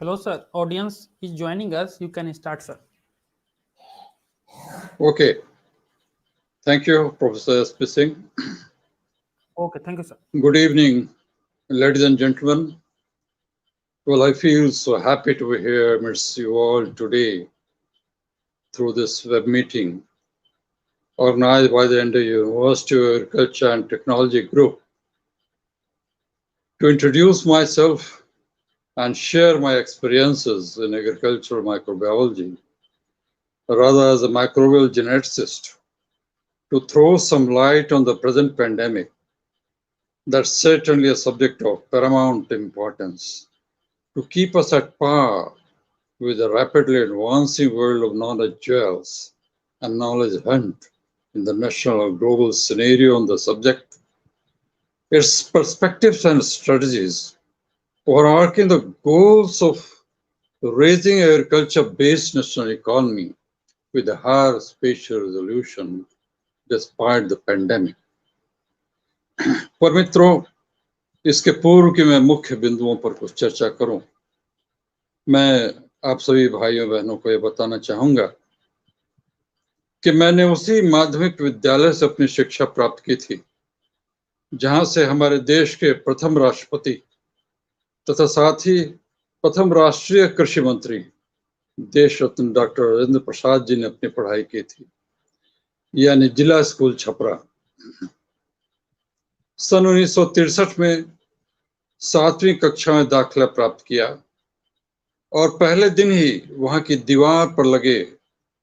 Hello, sir. Audience is joining us. You can start, sir. Okay, thank you, Professor Spissing. Okay, thank you, sir. Good evening, ladies and gentlemen. Well, I feel so happy to be here amidst you all today through this web meeting organized by the Indian University of Agriculture and Technology Group to introduce myself and share my experiences in agricultural microbiology, rather as a microbial geneticist, to throw some light on the present pandemic. That's certainly a subject of paramount importance to keep us at par with the rapidly advancing world of knowledge jewels and knowledge hunt in the national or global scenario on the subject. Its perspectives and strategies overarching the goals of raising agriculture-based national economy with a higher spatial resolution despite the pandemic. पर मित्रों, इसके पूर्व कि मैं मुख्य बिंदुओं पर कुछ चर्चा करूं, मैं आप सभी भाइयों बहनों को ये बताना चाहूंगा कि मैंने उसी माध्यमिक विद्यालय से अपनी शिक्षा प्राप्त की थी जहां से हमारे देश के प्रथम राष्ट्रपति तथा साथ ही प्रथम राष्ट्रीय कृषि मंत्री देश रत्न डॉक्टर राजेंद्र प्रसाद जी ने अपनी पढ़ाई की थी, यानी जिला स्कूल छपरा। सन 1963 में 7वीं कक्षा में दाखिला प्राप्त किया और पहले दिन ही वहां की दीवार पर लगे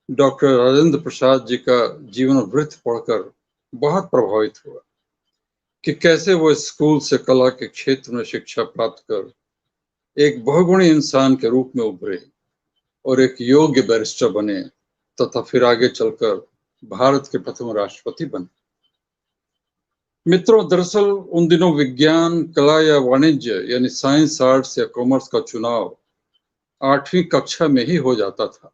डॉक्टर राजेंद्र प्रसाद जी का जीवन वृत्त पढ़कर बहुत प्रभावित हुआ कि कैसे वो स्कूल से कला के क्षेत्र में शिक्षा प्राप्त कर एक बहुगुणी इंसान के रूप में उभरे और एक योग्य बैरिस्टर बने तथा फिर आगे चलकर भारत के प्रथम राष्ट्रपति बने। मित्रों, दरअसल उन दिनों विज्ञान, कला या वाणिज्य यानी साइंस, आर्ट्स या कॉमर्स का चुनाव 8वीं कक्षा में ही हो जाता था।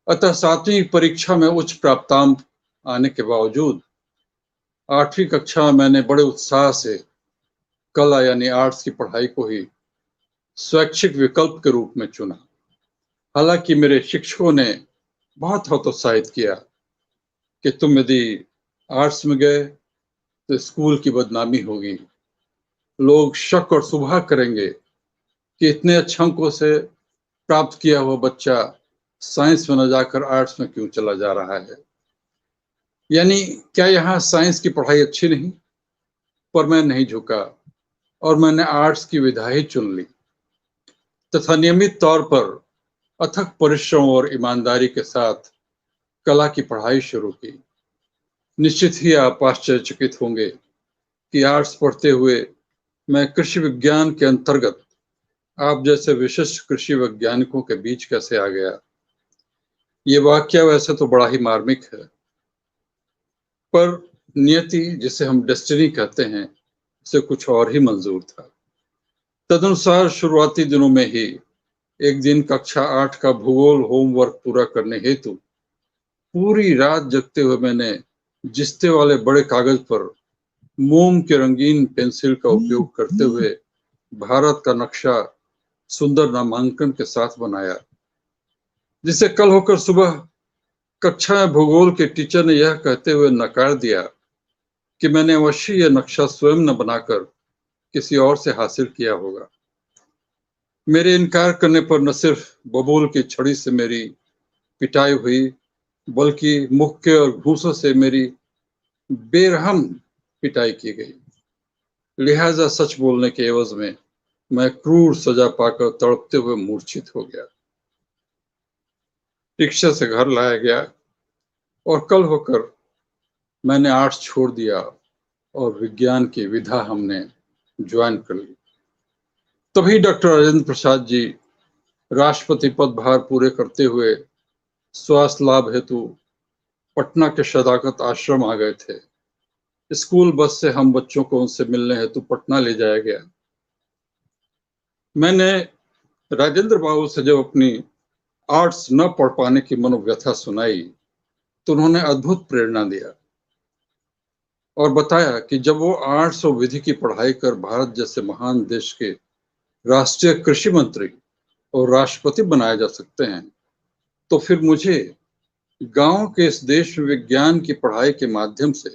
अतः 7वीं परीक्षा में उच्च प्राप्तांक आने के बावजूद 8वीं कक्षा में मैंने बड़े उत्साह से कला यानी आर्ट्स की पढ़ाई को ही स्वैच्छिक विकल्प के रूप में चुना। हालांकि मेरे शिक्षकों ने बहुत हतोत्साहित किया कि तुम यदि आर्ट्स में गए तो स्कूल की बदनामी होगी, लोग शक और शुबहा करेंगे कि इतने अच्छे अंकों से प्राप्त किया हुआ बच्चा साइंस में न जाकर आर्ट्स में क्यों चला जा रहा है, यानी क्या यहाँ साइंस की पढ़ाई अच्छी नहीं। पर मैं नहीं झुका और मैंने आर्ट्स की विधा ही चुन ली तथा नियमित तौर पर अथक परिश्रम और ईमानदारी के साथ कला की पढ़ाई शुरू की। निश्चित ही आप आश्चर्यचकित होंगे कि आर्ट्स पढ़ते हुए मैं कृषि विज्ञान के अंतर्गत आप जैसे विशिष्ट कृषि वैज्ञानिकों के बीच कैसे आ गया। ये वाक्य वैसे तो बड़ा ही मार्मिक है, पर नियति, जिसे हम डेस्टिनी कहते हैं, उसे कुछ और ही मंजूर था। तदनुसार शुरुआती दिनों में ही एक दिन कक्षा 8 का भूगोल होमवर्क पूरा करने हेतु पूरी रात जगते हुए मैंने जिस्ते वाले बड़े कागज पर मोम के रंगीन पेंसिल का उपयोग करते हुए भारत का नक्शा सुंदर नामांकन के साथ बनाया, जिसे कल होकर सुबह कक्षा में भूगोल के टीचर ने यह कहते हुए नकार दिया कि मैंने अवश्य यह नक्शा स्वयं न बनाकर किसी और से हासिल किया होगा। मेरे इनकार करने पर न सिर्फ बबूल की छड़ी से मेरी पिटाई हुई, बल्कि मुक्के और घूंसों से मेरी बेरहम पिटाई की गई। लिहाजा सच बोलने के एवज में मैं क्रूर सजा पाकर तड़पते हुए मूर्छित हो गया। रिक्शा से घर लाया गया और कल होकर मैंने आर्ट्स छोड़ दिया और विज्ञान की विधा हमने ज्वाइन कर ली। तभी डॉक्टर राजेंद्र प्रसाद जी राष्ट्रपति पदभार पूरे करते हुए स्वास्थ्य लाभ हेतु पटना के शदाकत आश्रम आ गए थे। स्कूल बस से हम बच्चों को उनसे मिलने हेतु पटना ले जाया गया। मैंने राजेंद्र बाबू से जब अपनी आर्ट्स न पढ़ पाने की मनोव्यथा सुनाई तो उन्होंने अद्भुत प्रेरणा दिया और बताया कि जब वो आर्ट्स और विधि की पढ़ाई कर भारत जैसे महान देश के राष्ट्रीय कृषि मंत्री और राष्ट्रपति बनाए जा सकते हैं, तो फिर मुझे गांव के इस देश में विज्ञान की पढ़ाई के माध्यम से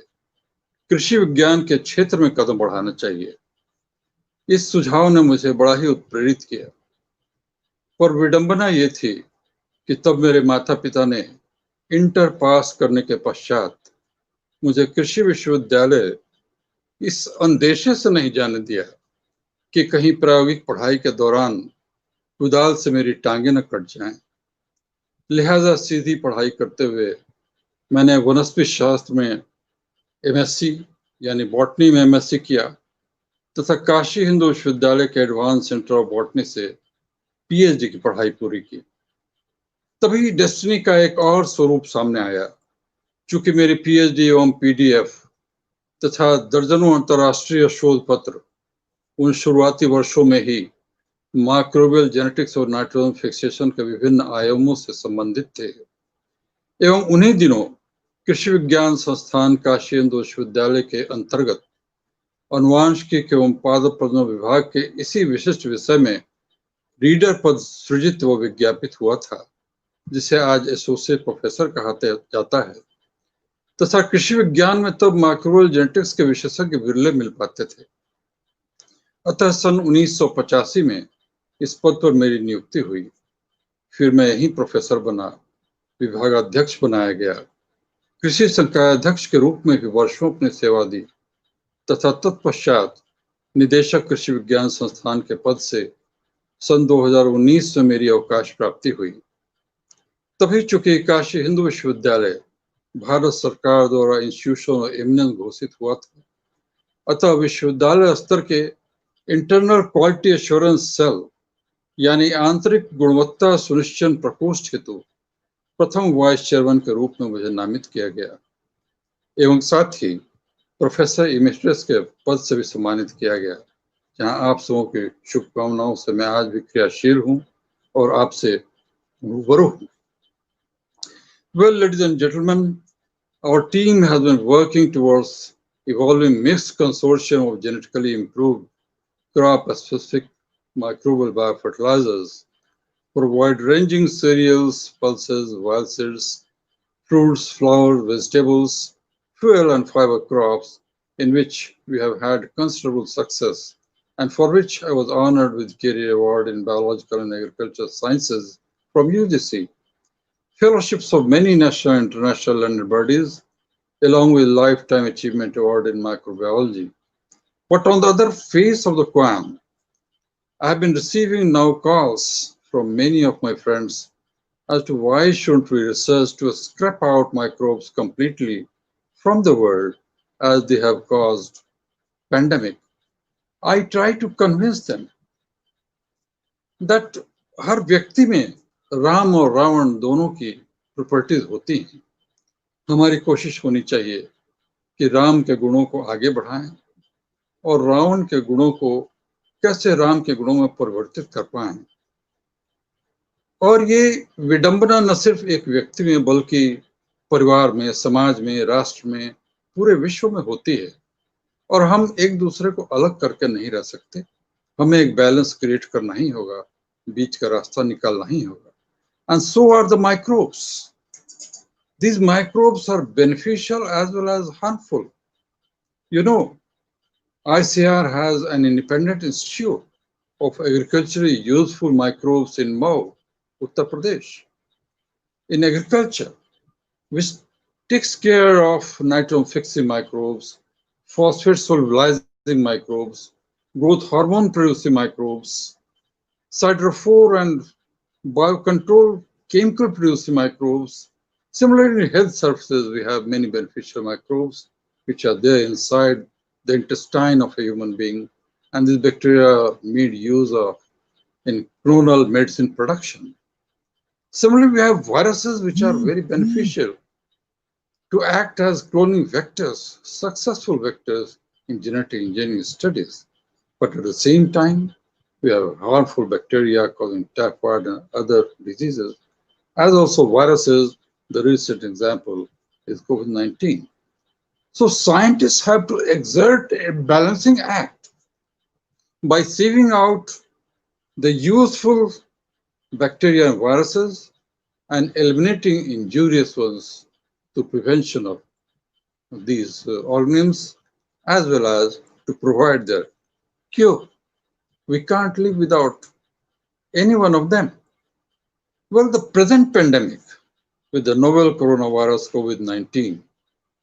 कृषि विज्ञान के क्षेत्र में कदम बढ़ाना चाहिए। इस सुझाव ने मुझे बड़ा ही उत्प्रेरित किया। पर विडंबना ये थी कि तब मेरे माता पिता ने इंटर पास करने के पश्चात मुझे कृषि विश्वविद्यालय इस अंदेशे से नहीं जाने दिया कि कहीं प्रायोगिक पढ़ाई के दौरान कुदाल से मेरी टांगे न कट जाएं। लिहाजा सीधी पढ़ाई करते हुए मैंने वनस्पति शास्त्र में एमएससी यानी बॉटनी में एमएससी किया तथा काशी हिंदू विश्वविद्यालय के एडवांस सेंटर ऑफ बॉटनी से पीएचडी की पढ़ाई पूरी की। तभी डेस्टिनी का एक और स्वरूप सामने आया। चूंकि मेरी पीएचडी एवं पीडीएफ तथा दर्जनों अंतर्राष्ट्रीय शोध पत्र उन शुरुआती वर्षों में ही माइक्रोबियल जेनेटिक्स और नाइट्रोजन फिक्सेशन के विभिन्न आयामों से संबंधित थे एवं उन्हीं दिनों कृषि विज्ञान संस्थान काशी हिंदू विश्वविद्यालय के अंतर्गत अनुवांशिकी एवं पादप प्रजनन विभाग के इसी विशिष्ट विषय में रीडर पद सृजित व विज्ञापित हुआ था, जिसे आज एसोसिएट प्रोफेसर कहा जाता है। तथा कृषि विज्ञान में तब माइक्रोबियल जेनेटिक्स के विशेषज्ञ विरले मिल पाते थे। अतः सन 1985 में इस पद पर मेरी नियुक्ति हुई। फिर मैं यहीं प्रोफेसर बना, विभागाध्यक्ष बनाया गया, कृषि संकायाध्यक्ष के रूप में भी वर्षों अपनी सेवा दी तथा तत्पश्चात निदेशक कृषि विज्ञान संस्थान के पद से सन 2019 में मेरी अवकाश प्राप्ति हुई। तभी चूंकि काशी हिंदू विश्वविद्यालय भारत सरकार द्वारा इंस्टीट्यूशन ऑफ एमिनेंस घोषित हुआ था, अतः विश्वविद्यालय स्तर के इंटरनल क्वालिटी एश्योरेंस सेल यानी आंतरिक गुणवत्ता सुनिश्चयन प्रकोष्ठ हेतु प्रथम वाइस चेयरमैन के रूप में मुझे नामित किया गया एवं साथ ही प्रोफेसर इमेरिटस के पद से भी सम्मानित किया गया, जहां आप सबों की शुभकामनाओं से मैं आज भी क्रियाशील हूं और आपसे रूबरू हूं। Well, ladies and gentlemen, our team has been working towards evolving mixed consortium of genetically improved crop-specific microbial biofertilizers for wide-ranging cereals, pulses, wild seeds, fruits, flowers, vegetables, fuel and fiber crops, in which we have had considerable success and for which I was honored with Career Award in Biological and Agricultural Sciences from UGC, fellowships of many national and international learned bodies, along with Lifetime Achievement Award in Microbiology. But on the other face of the coin, I have been receiving now calls from many of my friends as to why shouldn't we research to scrap out microbes completely from the world as they have caused pandemic. I try to convince them that हर व्यक्ति में राम और रावण दोनों की properties होती हैं। हमारी कोशिश होनी चाहिए कि राम के गुणों को आगे बढ़ाएं और रावण के गुणों को कैसे राम के गुणों में परिवर्तित कर पाएं। और ये विडंबना न सिर्फ एक व्यक्ति में बल्कि परिवार में, समाज में, राष्ट्र में, पूरे विश्व में होती है और हम एक दूसरे को अलग करके नहीं रह सकते। हमें एक बैलेंस क्रिएट करना ही होगा, बीच का रास्ता निकालना ही होगा। And so are the microbes. These microbes are beneficial as well as harmful. You know, ICR has an independent institute of agriculturally useful microbes in Mao, Uttar Pradesh. In agriculture, which takes care of nitrogen fixing microbes, phosphate solubilizing microbes, growth hormone producing microbes, cytophore and biocontrol chemical producing microbes. Similarly, in health surfaces, we have many beneficial microbes which are there inside the intestine of a human being, and these bacteria are made use of in clonal medicine production. Similarly, we have viruses which are very beneficial to act as cloning vectors, successful vectors in genetic engineering studies. But at the same time, we have harmful bacteria causing typhoid and other diseases, as also viruses. The recent example is COVID-19. So scientists have to exert a balancing act by sieving out the useful bacteria and viruses, and eliminating injurious ones to prevention of these organisms, as well as to provide their cure. We can't live without any one of them. Well, the present pandemic with the novel coronavirus COVID-19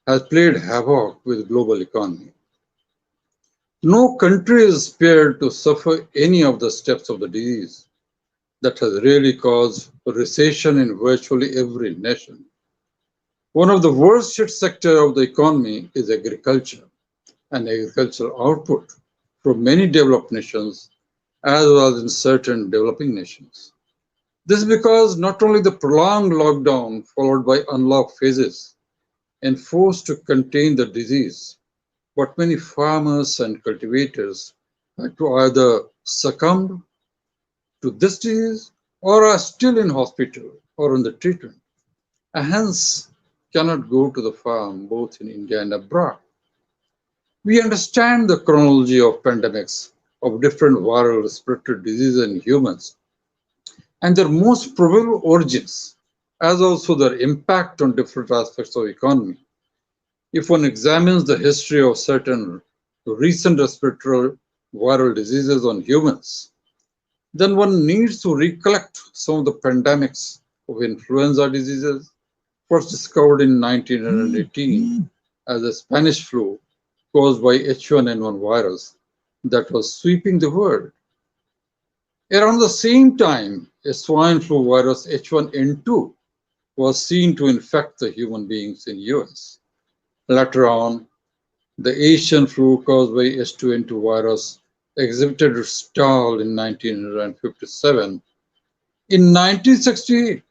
has played havoc with global economy. No country is spared to suffer any of the steps of the disease that has really caused a recession in virtually every nation. One of the worst hit sectors of the economy is agriculture and agricultural output from many developed nations as well as in certain developing nations. This is because not only the prolonged lockdown followed by unlocked phases enforced to contain the disease, but many farmers and cultivators had to either succumb to this disease or are still in hospital or under treatment, and hence cannot go to the farm both in India and abroad. We understand the chronology of pandemics of different viral respiratory diseases in humans and their most probable origins, as also their impact on different aspects of economy. If one examines the history of certain recent respiratory viral diseases on humans, then one needs to recollect some of the pandemics of influenza diseases, first discovered in 1918 as a Spanish flu caused by H1N1 virus that was sweeping the world. Around the same time, a swine flu virus H1N2 was seen to infect the human beings in US. Later on, the Asian flu caused by H2N2 virus exhibited its stall in 1957. In 1968,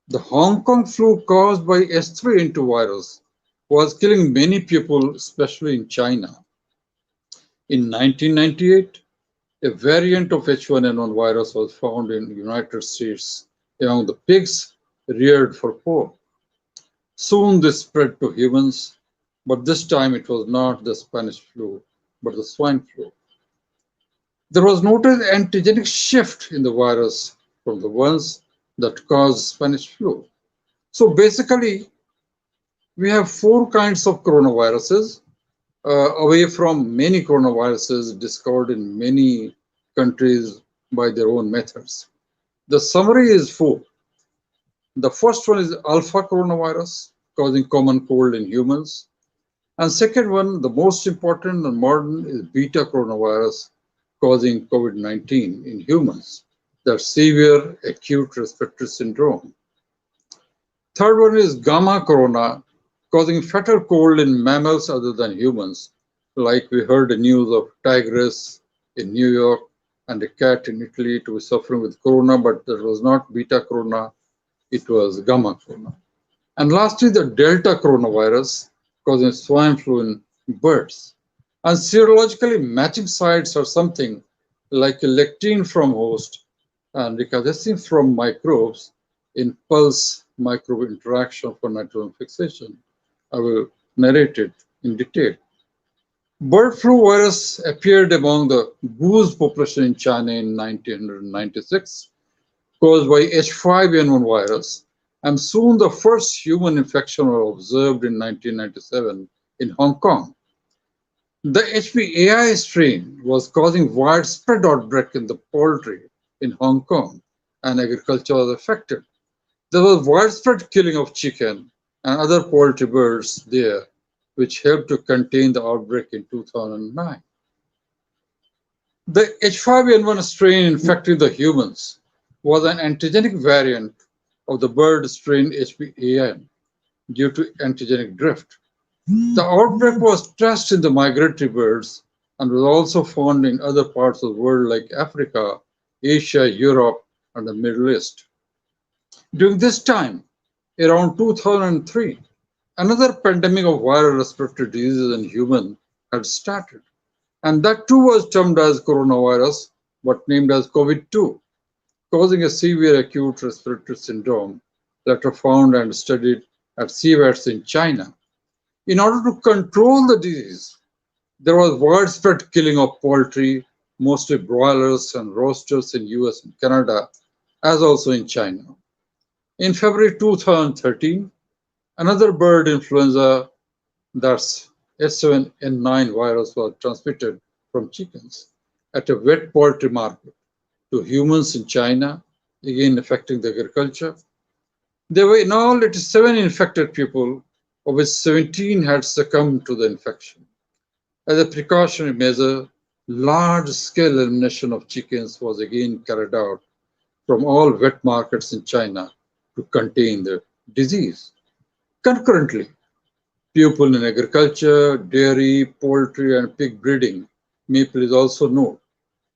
the Hong Kong flu caused by H3N2 virus was killing many people, especially in China. In 1998, a variant of H1N1 virus was found in the United States among the pigs reared for pork. Soon this spread to humans, but this time it was not the Spanish flu, but the swine flu. There was noted antigenic shift in the virus from the ones that caused Spanish flu. So basically, we have four kinds of coronaviruses, away from many coronaviruses discovered in many countries by their own methods. The summary is four. The first one is alpha coronavirus, causing common cold in humans. And second one, the most important and modern, is beta coronavirus, causing COVID-19 in humans. That's severe acute respiratory syndrome. Third one is gamma corona, causing fatal cold in mammals other than humans, like we heard the news of tigress in New York and a cat in Italy to be suffering with corona, but that was not beta corona, it was gamma corona. And lastly, the delta coronavirus, causing swine flu in birds. And serologically matching sites are something like a lectin from host and recapitulating from microbes in pulse microbe interaction for nitrogen fixation. I will narrate it in detail. Bird flu virus appeared among the goose population in China in 1996, caused by H5N1 virus, and soon the first human infection was observed in 1997 in Hong Kong. The HPAI strain was causing widespread outbreak in the poultry in Hong Kong, and agriculture was affected. There was widespread killing of chicken and other poultry birds there, which helped to contain the outbreak in 2009. The H5N1 strain infecting the humans was an antigenic variant of the bird strain HPAN due to antigenic drift. The outbreak was stressed in the migratory birds and was also found in other parts of the world like Africa, Asia, Europe, and the Middle East. During this time, around 2003, another pandemic of viral respiratory diseases in humans had started, and that too was termed as coronavirus, but named as COVID-2, causing a severe acute respiratory syndrome, later found and studied at CVATs in China. In order to control the disease, there was widespread killing of poultry, mostly broilers and roasters in US and Canada, as also in China. In February 2013, another bird influenza, that's H7N9 virus, was transmitted from chickens at a wet poultry market to humans in China, again affecting the agriculture. There were in all 87 infected people, of which 17 had succumbed to the infection. As a precautionary measure, large-scale elimination of chickens was again carried out from all wet markets in China to contain the disease. Concurrently, people in agriculture, dairy, poultry, and pig breeding may please also note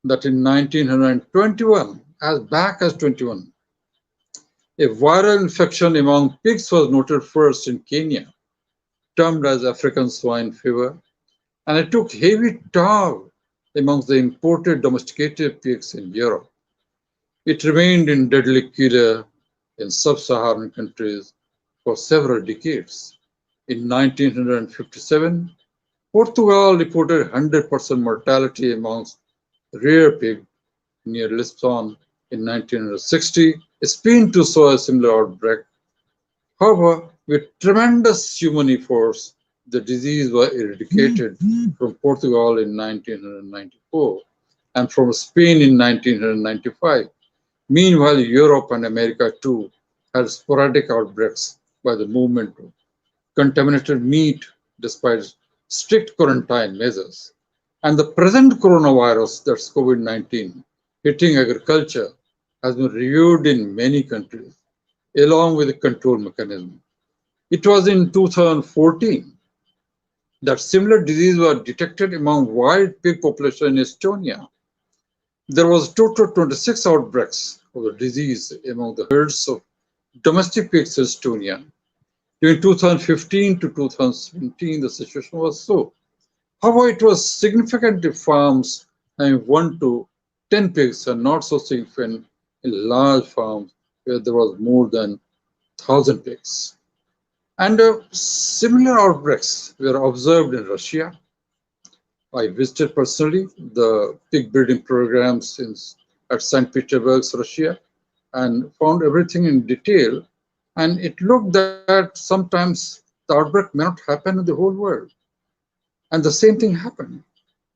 that in 1921, as back as 21, a viral infection among pigs was noted first in Kenya, termed as African swine fever, and it took heavy toll amongst the imported domesticated pigs in Europe. It remained in deadly killer in sub-Saharan countries for several decades. In 1957, Portugal reported 100% mortality amongst rare pig near Lisbon. In 1960, Spain too saw a similar outbreak. However, with tremendous human efforts, the disease was eradicated from Portugal in 1994 and from Spain in 1995. Meanwhile, Europe and America too had sporadic outbreaks by the movement of contaminated meat despite strict quarantine measures. And the present coronavirus, that's COVID 19, hitting agriculture, has been reviewed in many countries, along with a control mechanism. It was in 2014 that similar disease was detected among wild pig population in Estonia. There was a total of 26 outbreaks of the disease among the herds of domestic pigs in Estonia. During 2015 to 2017, the situation was so. However, it was significant in farms having 1 to 10 pigs and not so significant in large farms where there was more than 1,000 pigs. And similar outbreaks were observed in Russia. I visited personally the pig breeding programs at St. Petersburg, Russia, and found everything in detail. And it looked that sometimes the outbreak may not happen in the whole world. And the same thing happened.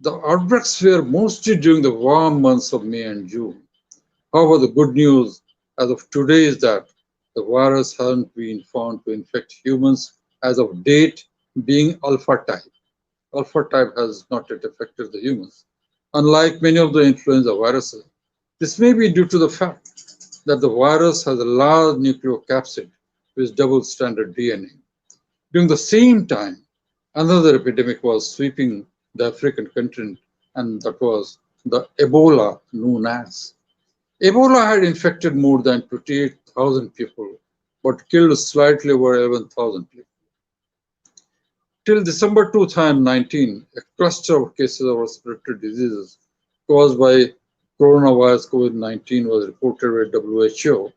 The outbreaks were mostly during the warm months of May and June. However, the good news as of today is that the virus hasn't been found to infect humans as of date, being alpha type. Alpha type has not yet affected the humans. Unlike many of the influenza viruses, this may be due to the fact that the virus has a large nucleocapsid with double stranded DNA. During the same time, another epidemic was sweeping the African continent, and that was the Ebola known as. Ebola had infected more than 28,000 people, but killed slightly over 11,000 people. Till December 2019, a cluster of cases of respiratory diseases caused by coronavirus COVID-19 was reported by WHO,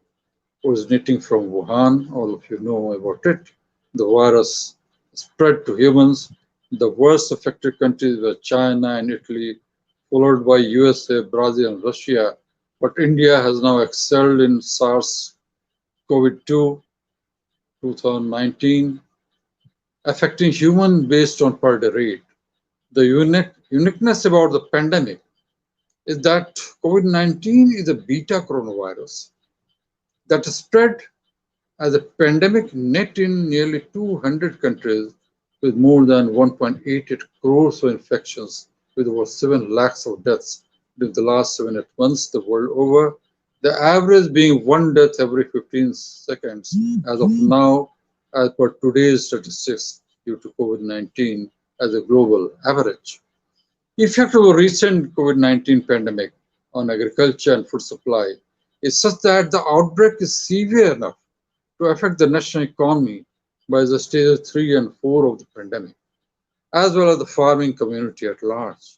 originating from Wuhan. All of you know about it. The virus spread to humans. The worst affected countries were China and Italy, followed by USA, Brazil, and Russia. But India has now excelled in SARS-CoV-2 2019, affecting humans based on per day rate. The uniqueness about the pandemic is that COVID-19 is a beta coronavirus that spread as a pandemic net in nearly 200 countries with more than 1.88 crores of infections with over 7 lakhs of deaths during the last 7 months the world over, the average being one death every 15 seconds as of now, as per today's statistics due to COVID-19 as a global average. The effect of the recent COVID-19 pandemic on agriculture and food supply is such that the outbreak is severe enough to affect the national economy by the stages 3 and 4 of the pandemic, as well as the farming community at large.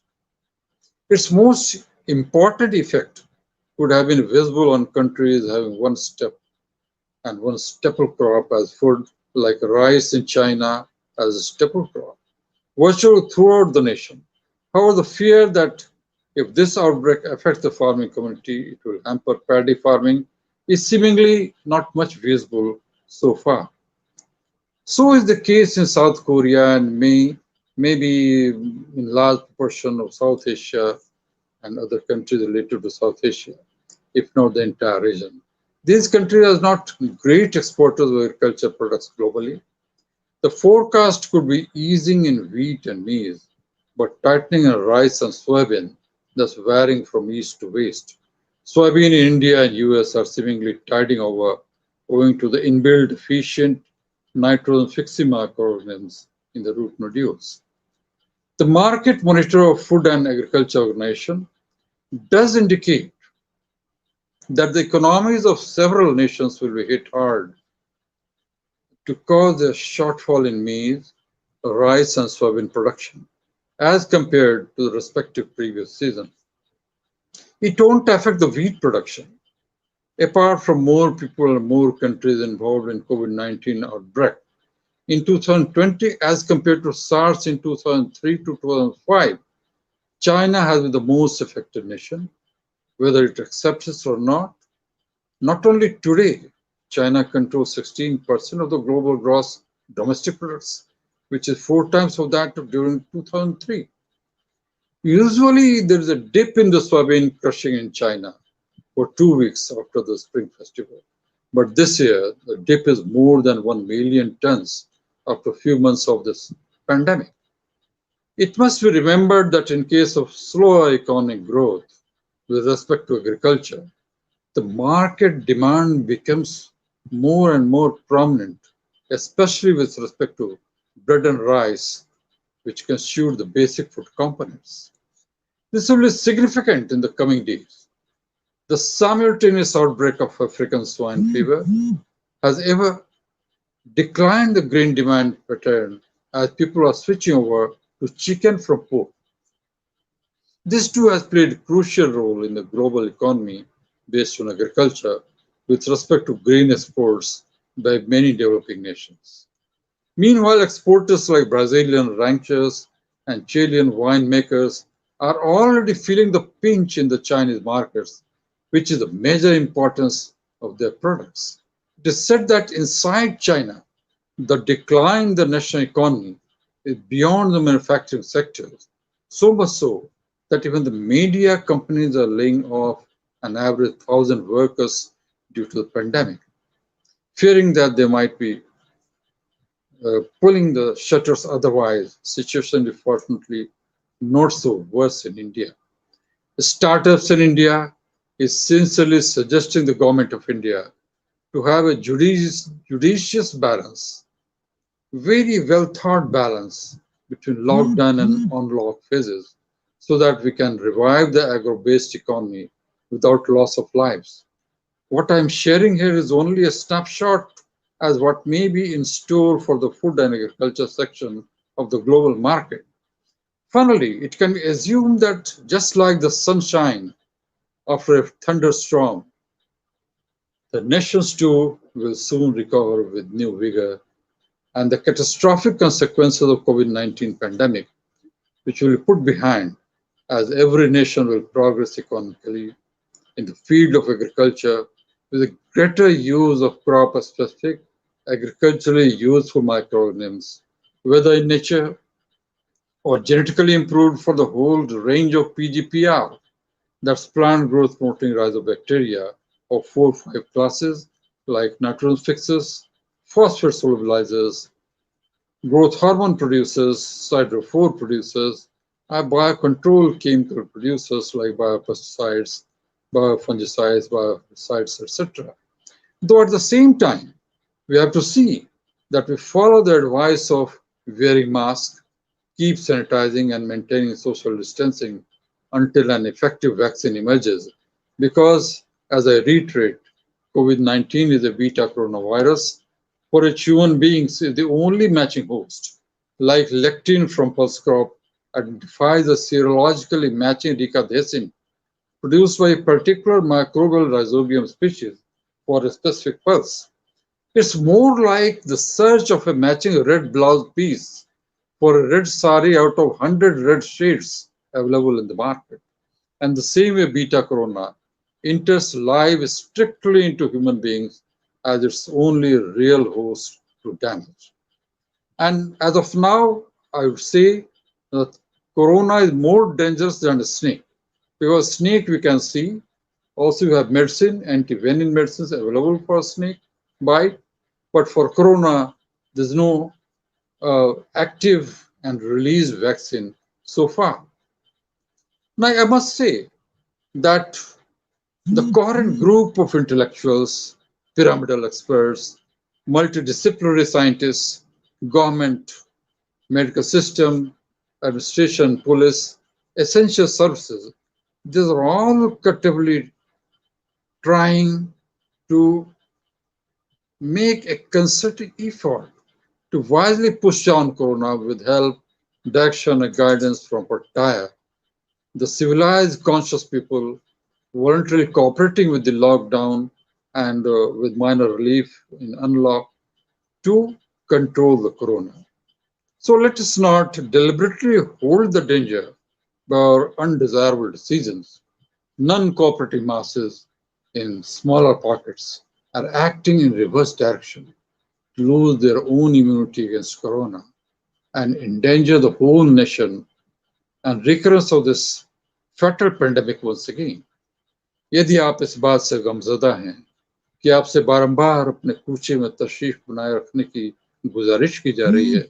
Its most important effect could have been visible on countries having one step and one staple crop as food, like rice in China as a staple crop, virtually throughout the nation. However, the fear that If this outbreak affects the farming community, it will hamper paddy farming, is seemingly not much visible so far. So is the case in South Korea and maybe in large proportion of South Asia and other countries related to South Asia, if not the entire region. These countries are not great exporters of agriculture products globally. The forecast could be easing in wheat and maize, but tightening in rice and soybean, thus varying from east to west. Soybean in India and US are seemingly tiding over owing to the inbuilt efficient nitrogen fixing microorganisms in the root nodules. The Market Monitor of Food and Agriculture Organization does indicate that the economies of several nations will be hit hard to cause a shortfall in maize, rice, and soybean production as compared to the respective previous season. It won't affect the wheat production. Apart from more people and more countries involved in COVID-19 outbreak, in 2020 as compared to SARS in 2003 to 2005, China has been the most affected nation, whether it accepts it or not. Not only today, China controls 16% of the global gross domestic products, which is four times of that of during 2003. Usually, there is a dip in the soybean crushing in China for 2 weeks after the Spring Festival. But this year, the dip is more than 1 million tons after a few months of this pandemic. It must be remembered that in case of slower economic growth with respect to agriculture, the market demand becomes more and more prominent, especially with respect to bread and rice, which constitute the basic food components. This will be significant in the coming days. The simultaneous outbreak of African swine fever has ever declined the grain demand pattern as people are switching over to chicken from pork. This too has played a crucial role in the global economy based on agriculture with respect to grain exports by many developing nations. Meanwhile, exporters like Brazilian ranchers and Chilean winemakers are already feeling the pinch in the Chinese markets, which is the major importance of their products. It is said that inside China, the decline in the national economy is beyond the manufacturing sector, so much so that even the media companies are laying off an average 1,000 workers due to the pandemic, fearing that they might be pulling the shutters otherwise. Situation is fortunately not so worse in India. Startups in India is sincerely suggesting the government of India to have a judicious balance, very well thought balance between lockdown and unlock phases so that we can revive the agro-based economy without loss of lives. What I'm sharing here is only a snapshot as what may be in store for the food and agriculture section of the global market. Finally, it can be assumed that just like the sunshine after a thunderstorm, the nations too will soon recover with new vigor, and the catastrophic consequences of COVID-19 pandemic, which will be put behind as every nation will progress economically in the field of agriculture with a greater use of crop-specific, agriculturally useful microorganisms, whether in nature or genetically improved for the whole range of PGPR, that's plant growth promoting rhizobacteria of 4 or 5 classes like nitrogen fixers, phosphate solubilizers, growth hormone producers, cytro-4 producers, and biocontrol chemical producers like biopesticides, biofungicides, biocides, etc. Though at the same time, we have to see that we follow the advice of wearing masks, keep sanitizing and maintaining social distancing until an effective vaccine emerges. Because, as I reiterate, COVID-19 is a beta coronavirus for which human beings is the only matching host. Like lectin from pulse crop identifies a serologically matching ricadhesin produced by a particular microbial rhizobium species for a specific pulse. It's more like the search of a matching red blouse piece for a red sari out of 100 red shades available in the market. And the same way beta corona enters live strictly into human beings as its only real host to damage. And as of now, I would say that corona is more dangerous than a snake, because snake we can see. Also, we have medicine, anti-venom medicines available for snake bite, but for corona, there's no active and released vaccine so far. Now, I must say that the current group of intellectuals, pyramidal experts, multidisciplinary scientists, government, medical system, administration, police, essential services, these are all collectively trying to make a concerted effort to wisely push down corona with help, direction, and guidance from Pattaya. The civilized, conscious people voluntarily cooperating with the lockdown and with minor relief in unlock to control the corona. So let us not deliberately hold the danger by our undesirable decisions. Non-cooperative masses in smaller pockets are acting in reverse direction to lose their own immunity against corona and endanger the whole nation and recurrence of this fatal pandemic once again. यदि आप इस बात से गमज़दा हैं कि आपसे बारंबार अपने कूचे में तशरीफ बनाए रखने की गुजारिश की जा रही है,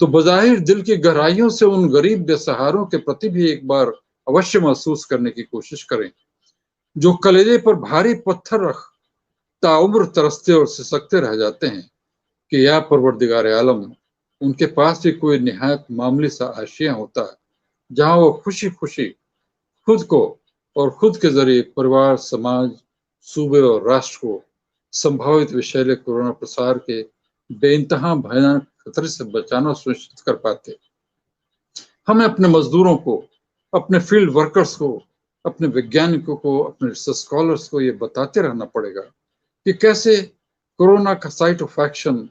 तो बज़ाहिर दिल की गहराइयों से उन गरीब बेसहारों के प्रति भी एक बार अवश्य महसूस करने की कोशिश करें, जो कलेजे पर भारी पत्थर रख ताउम्र तरसते और सिसकते रह जाते हैं कि या परवरदिगार आलम, उनके पास भी कोई निहायत मामूली सा आशिया होता है जहां वो खुशी खुशी खुद को और खुद के जरिए परिवार, समाज, सूबे और राष्ट्र को संभावित विषैले कोरोना प्रसार के बेइंतहा भयानक खतरे से बचाना सुनिश्चित कर पाते। हमें अपने मजदूरों को, अपने फील्ड वर्कर्स को, अपने वैज्ञानिकों को, अपने रिसर्च स्कॉलर्स को ये बताते रहना पड़ेगा कि कैसे कोरोना का साइट ऑफ एक्शन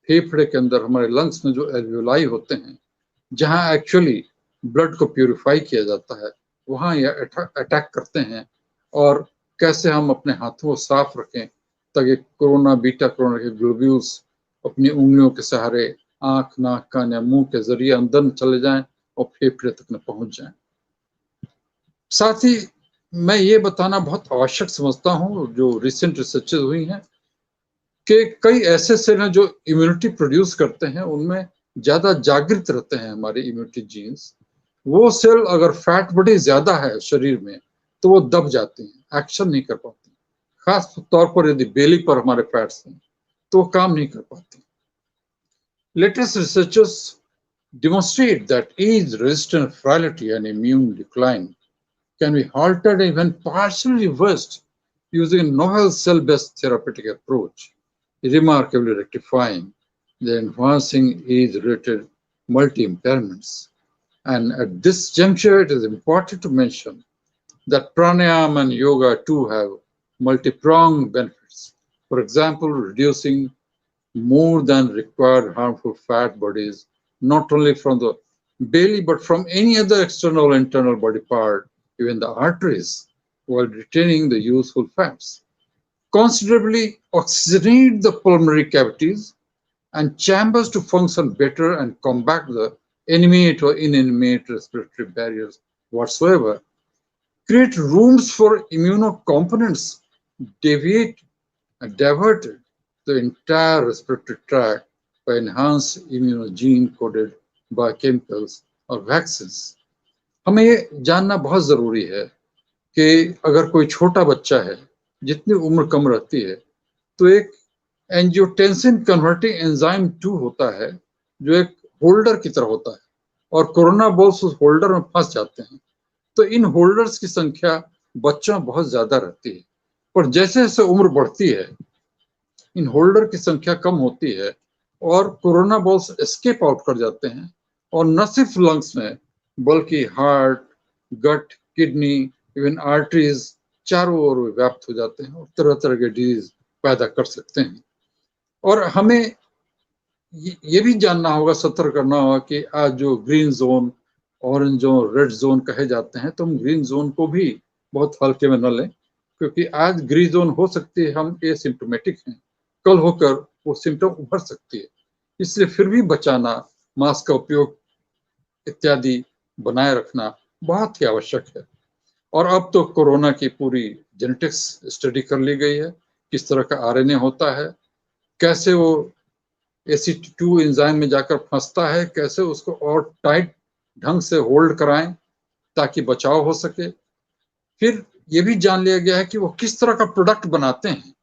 फेफड़े के अंदर हमारे लंग्स में जो एल्वियोलाई होते हैं, जहां एक्चुअली ब्लड को प्यूरिफाई किया जाता है, वहां ये अटैक करते हैं, और कैसे हम अपने हाथों को साफ रखें ताकि कोरोना, बीटा कोरोना के ग्लोब्यूल्स अपनी उंगलियों के सहारे आंख, नाक, कान या मुंह के जरिए अंदर चले जाएं और फेफड़े तक न पहुंच जाएं। साथ ही मैं ये बताना बहुत आवश्यक समझता हूं, जो रिसेंट रिसर्चेस हुई हैं कि कई ऐसे सेल हैं जो इम्यूनिटी प्रोड्यूस करते हैं, उनमें ज्यादा जागृत रहते हैं हमारे इम्यूनिटी जीन्स। वो सेल अगर फैट बॉडी ज्यादा है शरीर में तो वो दब जाती हैं, एक्शन नहीं कर पाती। खास तौर पर यदि बेली पर हमारे फैट्स हैं तो वो काम नहीं कर पाती। Latest researchers demonstrate that age-resistant frailty and immune decline can be halted and even partially reversed using a novel cell-based therapeutic approach, remarkably rectifying the advancing age-related multi-impairments. And at this juncture, it is important to mention that pranayama and yoga too have multi-pronged benefits. For example, reducing more than required harmful fat bodies, not only from the belly but from any other external or internal body part, even the arteries, while retaining the useful fats. Considerably oxygenate the pulmonary cavities and chambers to function better and combat the animate or inanimate respiratory barriers whatsoever. Create rooms for immunocomponents, deviate and divert the entire respiratory tract by enhanced immunogene-coded biochemicals और vaccines. हमें ये जानना बहुत जरूरी है कि अगर कोई छोटा बच्चा है, जितनी उम्र कम रहती है, तो एक एंजियोटेंसिन कन्वर्टिंग एंजाइम 2 होता है जो एक होल्डर की तरह होता है, और कोरोना बॉल्स उस होल्डर में फंस जाते हैं। तो इन होल्डर्स की संख्या बच्चों में बहुत ज्यादा रहती है, पर जैसे जैसे उम्र बढ़ती है इन होल्डर की संख्या कम होती है और कोरोना बॉल्स एस्केप आउट कर जाते हैं, और न सिर्फ लंग्स में बल्कि हार्ट, गट, किडनी, इवन आर्टरीज चारों ओर व्याप्त हो जाते हैं और तरह तरह के डिजीज पैदा कर सकते हैं। और हमें ये भी जानना होगा, सतर्क करना होगा कि आज जो green zone orange zone, red zone कहे जाते हैं, तो हम ग्रीन जोन को भी बहुत हल्के में न लें, क्योंकि आज ग्रीन जोन हो सकती है हम एसिम्प्टोमेटिक हैं, कल होकर वो सिम्टम उभर सकती है, इसलिए फिर भी बचाना, मास्क का उपयोग इत्यादि बनाए रखना बहुत ही आवश्यक है। और अब तो कोरोना की पूरी जेनेटिक्स स्टडी कर ली गई है, किस तरह का आरएनए होता है, कैसे वो एसी2 एंजाइम में जाकर फंसता है, कैसे उसको और टाइट ढंग से होल्ड कराएं ताकि बचाव हो सके। फिर ये भी जान लिया गया है कि वो किस तरह का प्रोडक्ट बनाते हैं,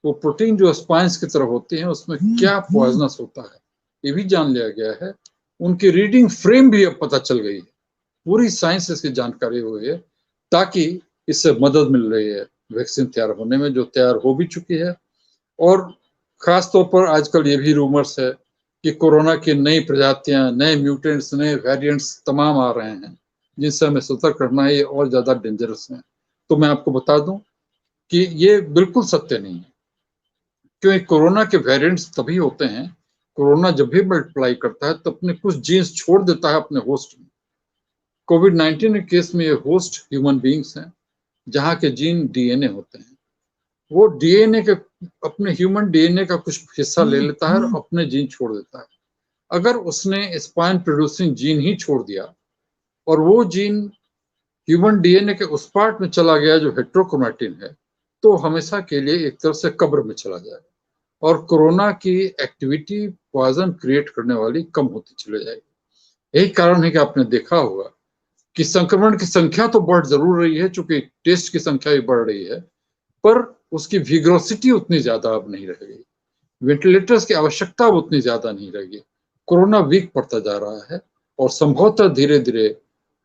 वो प्रोटीन जो स्पाइंस की तरह होती हैं उसमें क्या पॉइजनस होता है, ये भी जान लिया गया है। उनकी रीडिंग फ्रेम भी अब पता चल गई है, पूरी साइंस इसकी जानकारी हुई है, ताकि इससे मदद मिल रही है वैक्सीन तैयार होने में, जो तैयार हो भी चुकी है। और खास तौर पर आजकल ये भी रूमर्स है कि कोरोना की नई प्रजातियां, नए म्यूटेंट्स, नए वेरिएंट्स तमाम आ रहे हैं, जिनसे हमें सतर्क करना है, ये और ज्यादा डेंजरस है। तो मैं आपको बता दूं कि ये बिल्कुल सत्य नहीं है, क्योंकि कोरोना के वेरिएंट्स तभी होते हैं, कोरोना जब भी मल्टीप्लाई करता है तो अपने कुछ जीन्स छोड़ देता है अपने होस्ट में। कोविड-19 के केस में ये होस्ट ह्यूमन बींग्स हैं, जहाँ के जीन डीएनए होते हैं। वो डीएनए के अपने ह्यूमन डीएनए का कुछ हिस्सा ले लेता है और अपने जीन छोड़ देता है। अगर उसने स्पाइन प्रोड्यूसिंग जीन ही छोड़ दिया और वो जीन ह्यूमन डीएनए के उस पार्ट में चला गया जो हेट्रोक्रोमैटिन है, तो हमेशा के लिए एक तरह से कब्र में चला जाएगा और कोरोना की एक्टिविटी पॉइजन क्रिएट करने वाली कम होती चली जाएगी। यही कारण है कि आपने देखा होगा कि संक्रमण की संख्या तो बढ़ जरूर रही है, चूंकि टेस्ट की संख्या भी बढ़ रही है, पर उसकी विग्रोसिटी उतनी ज्यादा अब नहीं रह गई, वेंटिलेटर्स की आवश्यकता अब उतनी ज्यादा नहीं रहेगी, कोरोना वीक पड़ता जा रहा है और संभवतः धीरे धीरे